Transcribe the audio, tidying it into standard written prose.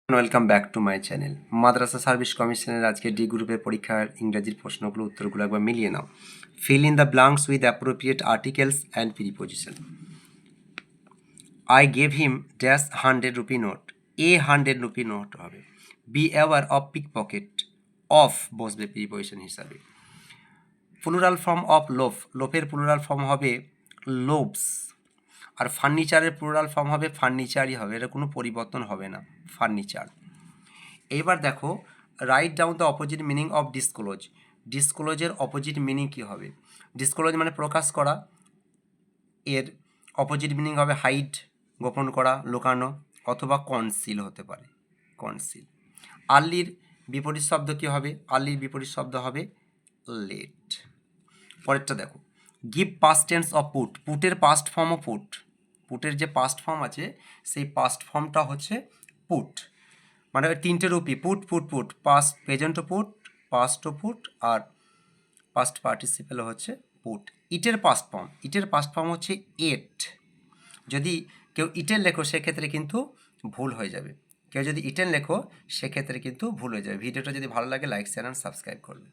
Welcome back to my channel. Madrasa service কমিশনের আজকে D গ্রুপের পরীক্ষার ইংরাজির প্রশ্নগুলো উত্তরগুলো একবার মিলিয়ে নাও। Fill in the blanks with appropriate articles and preposition. I gave him dash 100 rupee note. A 100 rupee note হবে। B aware of pickpocket. Of বসবে প্রিপোজিশন হিসাবে। Plural form of loaf. লোফের প্লুরাল ফর্ম হবে loaves. আর ফার্নিচারের plural form হবে ফার্নিচারই হবে, এটা কোনো পরিবর্তন হবে না, ফার্নিচার। এইবার দেখো, write down the opposite meaning of disclose. ডিসক্লোজের অপোজিট মিনিং কী হবে? ডিসক্লোজ মানে প্রকাশ করা, এর অপোজিট মিনিং হবে হাইড, গোপন করা, লুকানো, অথবা কনসিল হতে পারে, কনসিল। আর্লির বিপরীত শব্দ কী হবে? আর্লির বিপরীত শব্দ হবে লেট। পরেরটা দেখো, give past tense of put. পুটের পাস্ট ফর্মও পুট। পুটের যে পাস্ট ফর্ম আছে সেই পাস্ট ফর্মটা হচ্ছে পুট। মানে ওই তিনটে রূপই, পুট পুট পুট, পাস্ট প্রেজেন্টও পুট, পাস্টও পুট, আর পাস্ট পার্টিসিপেলও হচ্ছে পুট। ইটের পাস্ট ফর্ম, ইটের পাস্ট ফর্ম হচ্ছে এট। যদি কেউ ইটের লেখো সেক্ষেত্রে কিন্তু ভুল হয়ে যাবে। কেউ যদি ইটেন লেখো সেক্ষেত্রে কিন্তু ভুল হয়ে যাবে। ভিডিওটা যদি ভালো লাগে লাইক শেয়ার অ্যান্ড সাবস্ক্রাইব করবে।